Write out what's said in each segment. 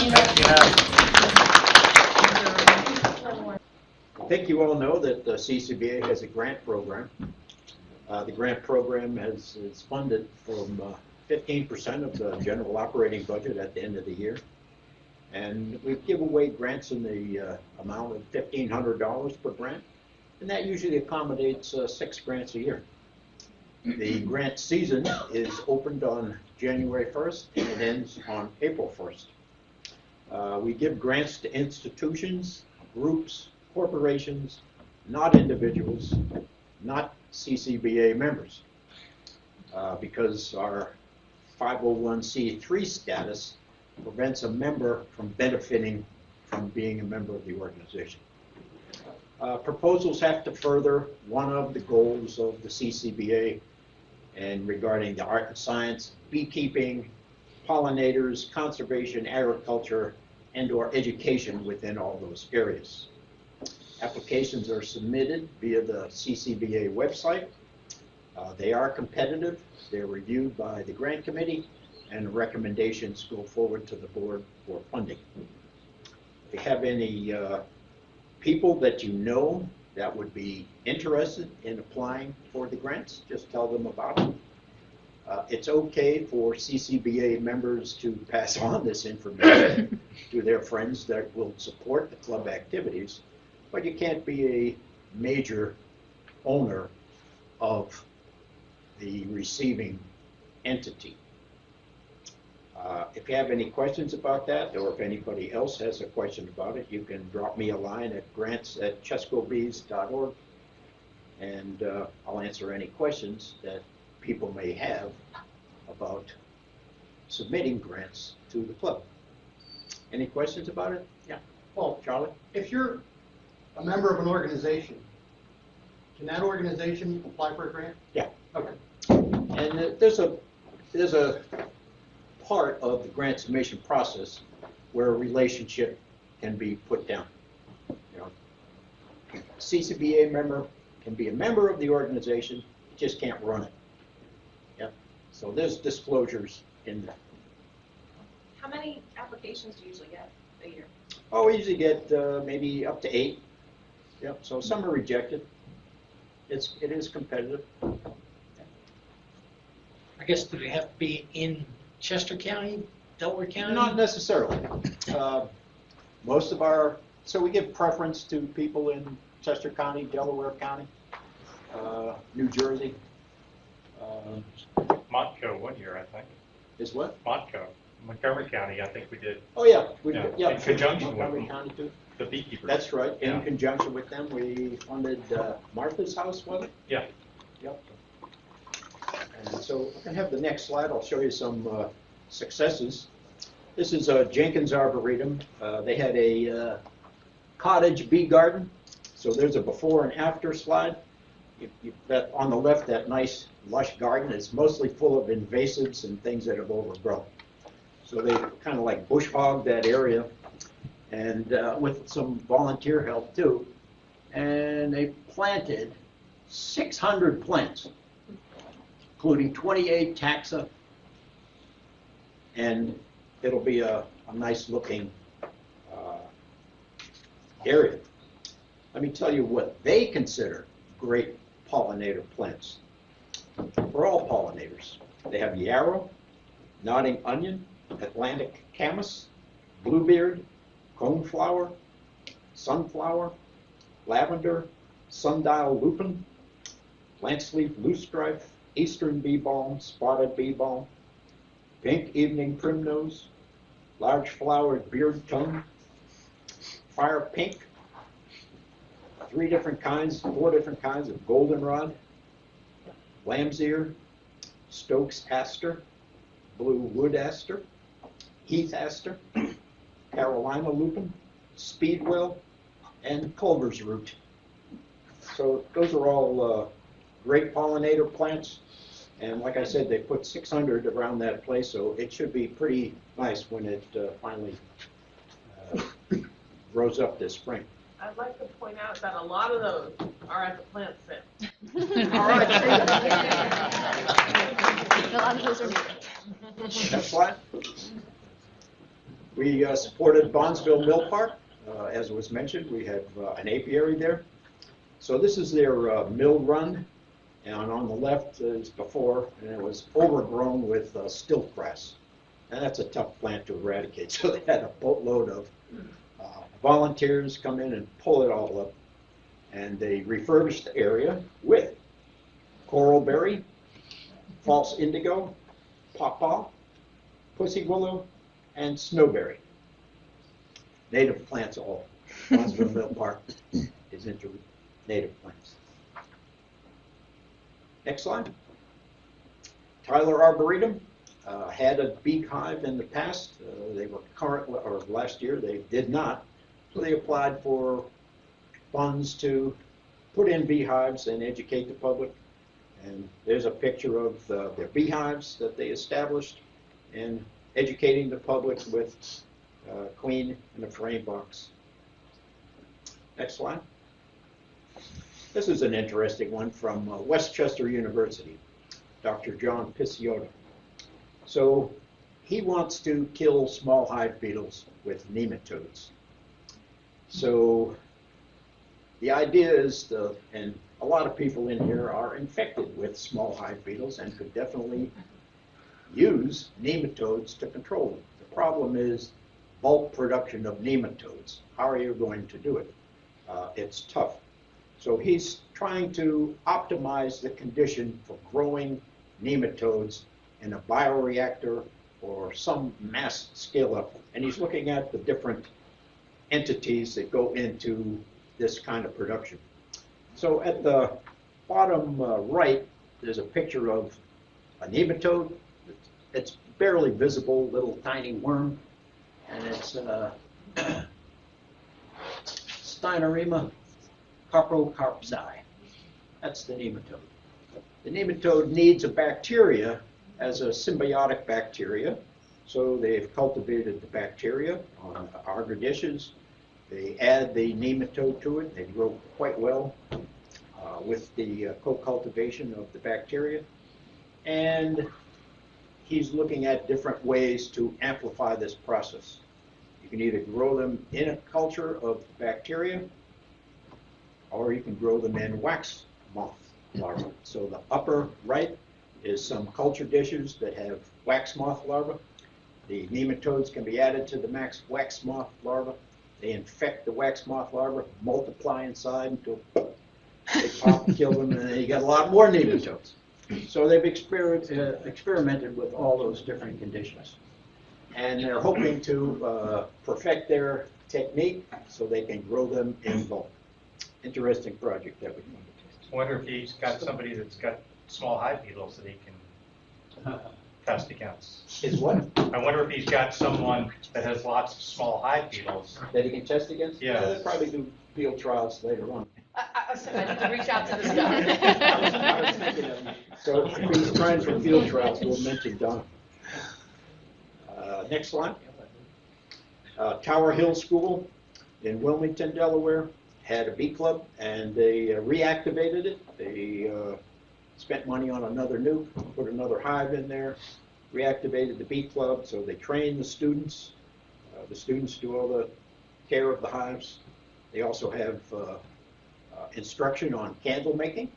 I think you all know that the CCBA has a grant program. The grant program is funded from 15% of the general operating budget at the end of the year. And we give away grants in the amount of $1,500 per grant. And that usually accommodates 6 grants a year. The grant season is opened on January 1st and it ends on April 1st. We give grants to institutions, groups, corporations, not individuals, not CCBA members, because our 501c3 status prevents a member from benefiting from being a member of the organization. Proposals have to further one of the goals of the CCBA and regarding the art and science, beekeeping, pollinators, conservation, agriculture, and or education within all those areas. Applications are submitted via the CCBA website. They are competitive. They're reviewed by the grant committee, and recommendations go forward to the board for funding. If you have any people that you know that would be interested in applying for the grants, just tell them about it. It's okay for CCBA members to pass on this information to their friends that will support the club activities, but you can't be a major owner of the receiving entity. If you have any questions about that, or if anybody else has a question about it, you can drop me a line at grants@chescobees.org, and I'll answer any questions that people may have about submitting grants to the club. Any questions about it? Yeah. Well, Charlie? if you're a member of an organization, can that organization apply for a grant? Yeah. Okay. And there's a part of the grant submission process where a relationship can be put down. You know, a CCBA member can be a member of the organization, just can't run it. Yep. So there's disclosures in there. How many applications do you usually get a year? Oh, we usually get maybe up to 8. Yep. So some are rejected. It is competitive. I guess, do they have to be in Chester County, Delaware County? Not necessarily. Most of our, so we give preference to people in Chester County, Delaware County, New Jersey. Montco 1 year, I think. Is what? Montco, Montgomery County, I think we did. Oh yeah, Yeah, in conjunction with Montgomery them. County too. The Beekeepers. That's right. In Yeah. conjunction with them, we funded Martha's House, was it? Yeah. Yep. And so I can have the next slide. I'll show you some successes. This is Jenkins Arboretum. They had a cottage bee garden. So there's a before and after slide. That on the left, that nice lush garden is mostly full of invasives and things that have overgrown. So they kind of like bush hogged that area, and with some volunteer help too. And they planted 600 plants, including 28 taxa, and it'll be a nice looking area. Let me tell you what they consider great pollinator plants. For all pollinators, they have yarrow, nodding onion, Atlantic camas, bluebeard, coneflower, sunflower, lavender, sundial lupin, lance-leaf loosestrife, eastern bee balm, spotted bee balm, pink evening primrose, large flowered beard tongue, fire pink, 4 different kinds of goldenrod, lamb's ear, Stokes aster, blue wood aster, heath aster, Carolina lupin, speedwell, and Culver's root. So those are all great pollinator plants. And like I said, they put 600 around that place, so it should be pretty nice when it finally grows up this spring. I'd like to point out that a lot of those are at the plant sale. All right. A lot of those are Next slide. We supported Bondsville Mill Park. As was mentioned, we have an apiary there. So this is their mill run, and on the left is before, and it was overgrown with stilt grass. And that's a tough plant to eradicate, so they had a boatload of volunteers come in and pull it all up. And they refurbished the area with coralberry, false indigo, pawpaw, pussy willow, and snowberry. Native plants all. Bondsville Mill Park is into native plants. Next slide. Tyler Arboretum had a beehive in the past. They were or last year they did not. So they applied for funds to put in beehives and educate the public. And there's a picture of their beehives that they established and educating the public with queen in a frame box. Next slide. This is an interesting one from Westchester University, Dr. John Picciotto. So he wants to kill small hive beetles with nematodes. So the idea is, and a lot of people in here are infected with small hive beetles and could definitely use nematodes to control them. The problem is bulk production of nematodes. How are you going to do it? It's tough. So he's trying to optimize the condition for growing nematodes in a bioreactor or some mass scale up. And he's looking at the different entities that go into this kind of production. So at the bottom right, there's a picture of a nematode. It's barely visible, little tiny worm, and it's Steinerema coprocarpsi. That's the nematode. The nematode needs a bacteria as a symbiotic bacteria. So they've cultivated the bacteria on agar dishes. They add the nematode to it. They grow quite well with the co-cultivation of the bacteria. And he's looking at different ways to amplify this process. You can either grow them in a culture of bacteria, or you can grow them in wax moth larvae. So the upper right is some culture dishes that have wax moth larvae. The nematodes can be added to the wax moth larvae. They infect the wax moth larvae, multiply inside until they pop and kill them, and then you get a lot more nematodes. So they've experimented with all those different conditions. And they're hoping to perfect their technique so they can grow them in bulk. Interesting project that we funded. I wonder if he's got somebody that's got small hive beetles that he can test against. Is what? I wonder if he's got someone that has lots of small hive beetles. That he can test against? Yeah. They'll probably do field trials later on. I need to reach out to this I guy. was thinking of you. So if he's trying for field trials, we'll mention Donna. Next slide. Tower Hill School in Wilmington, Delaware, had a bee club, and they reactivated it. They spent money on another nuke, put another hive in there, reactivated the bee club, so they train the students. The students do all the care of the hives. They also have instruction on candle making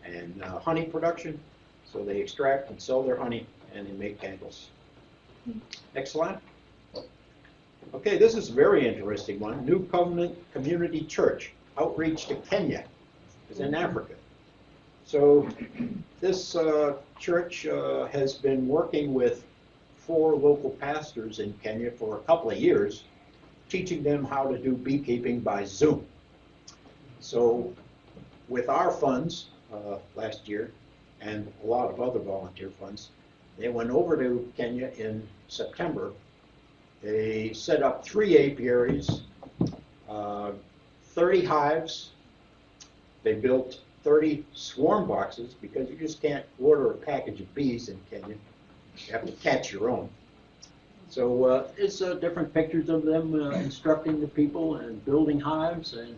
and honey production. So they extract and sell their honey, and they make candles. Next slide. Okay, this is a very interesting one. New Covenant Community Church, outreach to Kenya, is in Africa. So this church has been working with 4 local pastors in Kenya for a couple of years, teaching them how to do beekeeping by Zoom. So with our funds last year, and a lot of other volunteer funds, they went over to Kenya in September. They set up 3 apiaries, 30 hives. They built 30 swarm boxes, because you just can't order a package of bees in Kenya. You have to catch your own. So it's different pictures of them instructing the people and building hives and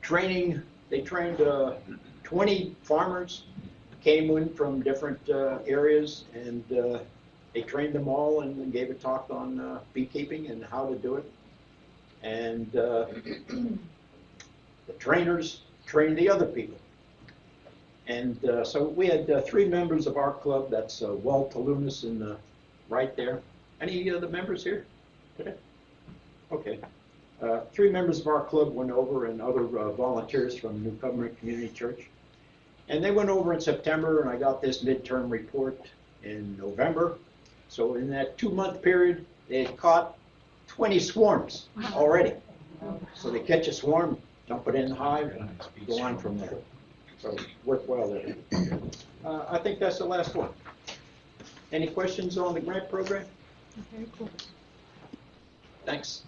training. They trained 20 farmers, came in from different areas, and They trained them all and gave a talk on beekeeping and how to do it. And the trainers trained the other people. And so we had 3 members of our club. That's Walt Talunas in the right there. Any of the members here today? Okay. 3 members of our club went over, and other volunteers from New Covenant Community Church. And they went over in September, and I got this midterm report in November. So in that 2-month period, they had caught 20 swarms already. So they catch a swarm, dump it in the hive, and go on from there. So worked well there. I think that's the last one. Any questions on the grant program? Very cool. Thanks.